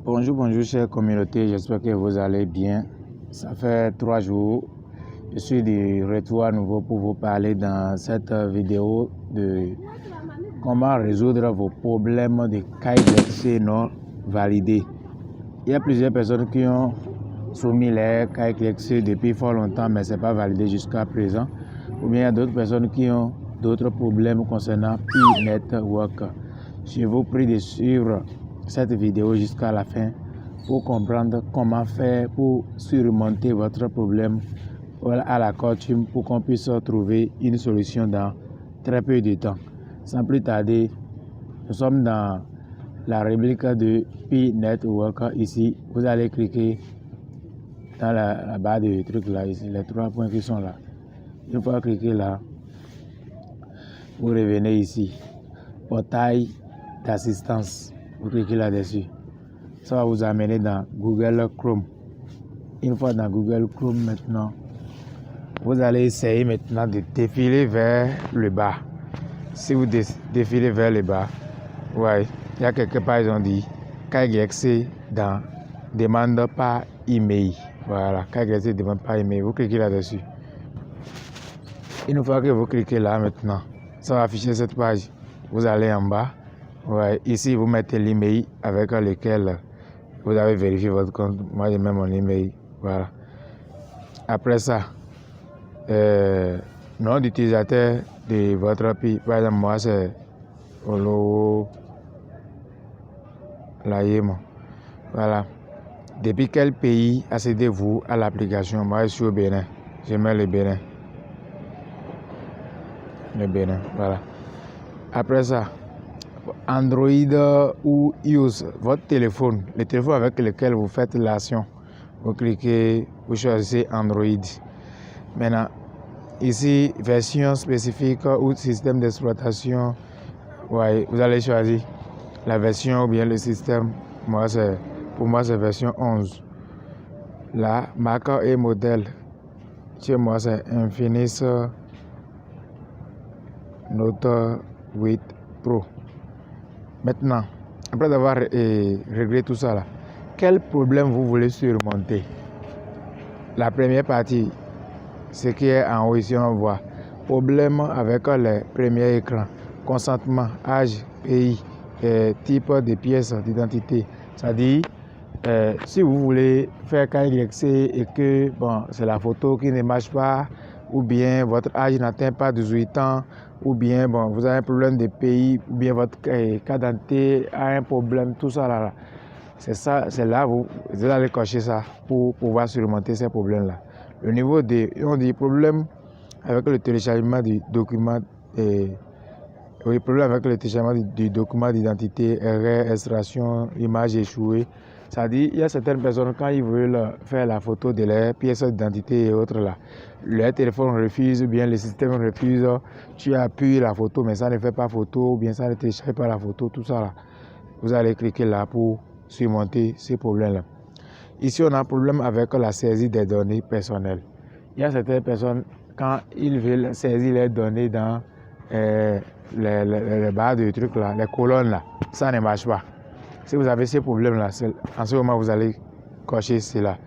Bonjour chère communauté, j'espère que vous allez bien. Ça fait 3 jours, je suis de retour à nouveau pour vous parler dans cette vidéo de comment résoudre vos problèmes de KYC non validés. Il y a plusieurs personnes qui ont soumis les KYC depuis fort longtemps, mais ce n'est pas validé jusqu'à présent. Ou bien il y a d'autres personnes qui ont d'autres problèmes concernant P-Network. Je vous prie de suivre cette vidéo jusqu'à la fin pour comprendre comment faire pour surmonter votre problème à la coutume pour qu'on puisse trouver une solution dans très peu de temps. Sans plus tarder, nous sommes dans la réplique de P-Network. Ici, vous allez cliquer dans la barre de trucs là, ici, les 3 points qui sont là. Une fois cliqué là, vous revenez ici, portail d'assistance. Vous cliquez là-dessus. Ça va vous amener dans Google Chrome. Une fois dans Google Chrome maintenant, vous allez essayer maintenant de défiler vers le bas. Si vous défilez vers le bas, ouais, il y a quelque part ils ont dit KYC dans demande par email. Voilà, KYC demande par email. Vous cliquez là-dessus. Une fois que vous cliquez là maintenant, ça va afficher cette page. Vous allez en bas. Ouais, ici, vous mettez l'email avec lequel vous avez vérifié votre compte. Moi, je mets mon email. Voilà. Après ça, nom d'utilisateur de votre pays. Par exemple, moi, c'est Olo Layemo. Voilà. Depuis quel pays accédez-vous à l'application? Moi, je suis au Bénin. Je mets le Bénin. Le Bénin, voilà. Après ça, Android ou iOS, votre téléphone, le téléphone avec lequel vous faites l'action, vous cliquez, vous choisissez Android. Maintenant, ici, version spécifique ou système d'exploitation, ouais, vous allez choisir la version ou bien le système. Pour moi, c'est version 11. La marque et modèle, chez moi, c'est Infinix Note 8 Pro. Maintenant, après avoir réglé tout ça, là, quel problème vous voulez surmonter? La première partie, ce qui est en haut ici, on voit problème avec les premiers écrans, consentement, âge, pays, type de pièces d'identité. C'est-à-dire, si vous voulez faire KYC et que bon, c'est la photo qui ne marche pas, ou bien votre âge n'atteint pas 18 ans, ou bien bon, vous avez un problème de pays, ou bien votre carte d'identité a un problème, tout ça là. C'est là vous allez cocher ça pour pouvoir surmonter ces problèmes-là. Le niveau on dit problème avec le téléchargement du document, problème avec le téléchargement du document d'identité, erreur, extraction, image échouée. C'est-à-dire, il y a certaines personnes, quand ils veulent faire la photo de leurs pièces d'identité et autres là, leur téléphone refuse, ou bien le système refuse, tu appuies la photo, mais ça ne fait pas photo, ou bien ça ne télécharge pas la photo, tout ça là. Vous allez cliquer là pour surmonter ces problèmes-là. Ici, on a un problème avec la saisie des données personnelles. Il y a certaines personnes, quand ils veulent saisir les données dans les barres de trucs là, les colonnes là, ça ne marche pas. Si vous avez ces problèmes-là, en ce moment, vous allez cocher cela.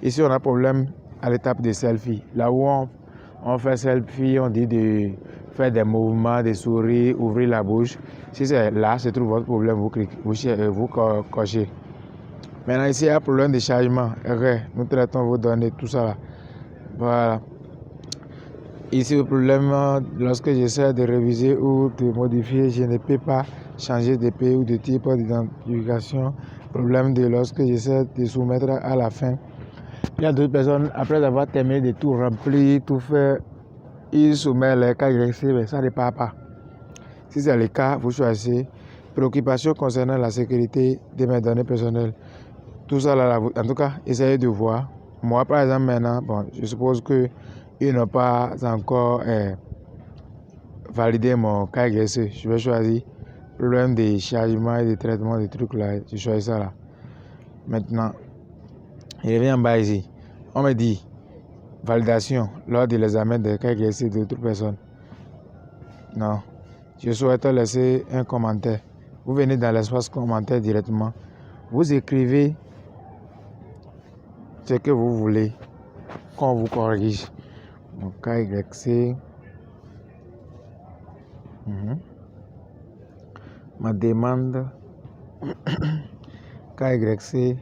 Ici, on a un problème à l'étape de selfie. Là où on fait selfie, on dit de faire des mouvements, de sourire, ouvrir la bouche. Si c'est là, se trouve votre problème, vous cliquez, vous cochez. Maintenant, ici, il y a un problème de chargement. Nous traitons vos données, tout ça là. Voilà. Ici, le problème, lorsque j'essaie de réviser ou de modifier, je ne peux pas changer de pays ou de type d'identification. Problème de lorsque j'essaie de soumettre à la fin. Il y a d'autres personnes, après avoir terminé de tout remplir, tout faire, ils soumettent les KYC, mais ça ne part pas. Si c'est le cas, vous choisissez préoccupation concernant la sécurité de mes données personnelles. Tout ça, là, en tout cas, essayez de voir. Moi, par exemple, maintenant, bon, je suppose qu'ils n'ont pas encore validé mon KYC. Je vais choisir problème de chargement et de traitement des trucs là. Je choisis ça là. Maintenant, je reviens en bas ici. On me dit validation lors de l'examen de KYC d'autres personnes. Non. Je souhaite laisser un commentaire. Vous venez dans l'espace commentaire directement. Vous écrivez ce que vous voulez qu'on vous corrige. Donc KYC. Ma demande KYC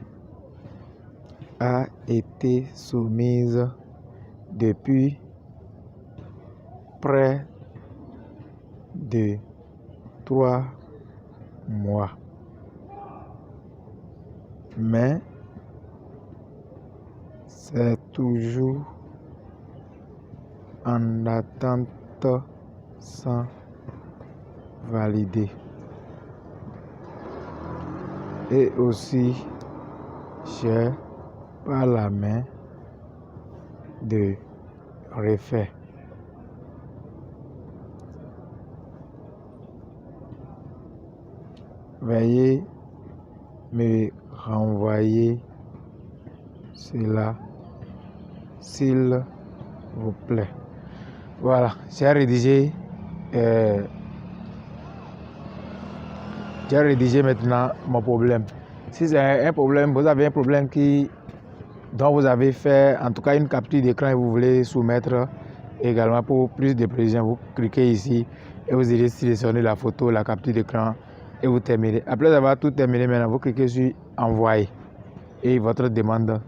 a été soumise depuis près de 3 mois. Mais c'est toujours en attente sans valider. Et aussi, j'ai pas la main de refaire. Veuillez me renvoyer cela, s'il vous plaît. Voilà, j'ai rédigé maintenant mon problème. Si c'est un problème, vous avez un problème dont vous avez fait en tout cas une capture d'écran et vous voulez soumettre également pour plus de précision, vous cliquez ici et vous allez sélectionner la photo, la capture d'écran et vous terminez. Après avoir tout terminé, maintenant vous cliquez sur envoyer et votre demande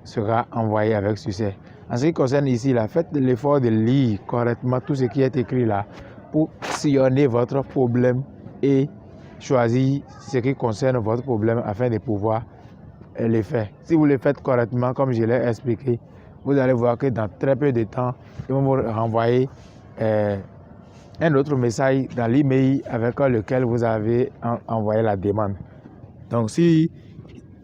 sera envoyée avec succès. En ce qui concerne ici, là, faites l'effort de lire correctement tout ce qui est écrit là pour sillonner votre problème et choisir ce qui concerne votre problème afin de pouvoir le faire. Si vous le faites correctement, comme je l'ai expliqué, vous allez voir que dans très peu de temps, ils vont vous renvoyer un autre message dans l'email avec lequel vous avez envoyé la demande. Donc, si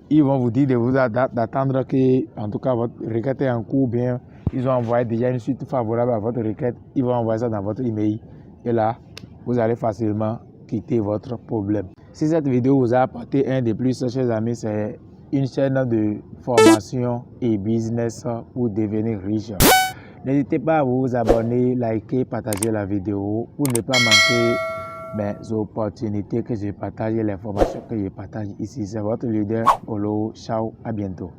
ils vont vous dire d'attendre que, en tout cas, votre requête est en cours, bien, ils ont envoyé déjà une suite favorable à votre requête, ils vont envoyer ça dans votre email. Et là, vous allez facilement quitter votre problème. Si cette vidéo vous a apporté un de plus, chers amis, c'est une chaîne de formation et business pour devenir riche. N'hésitez pas à vous abonner, liker, partager la vidéo pour ne pas manquer mes opportunités que je partage et les formations que je partage ici. C'est votre leader Olo. Ciao, à bientôt.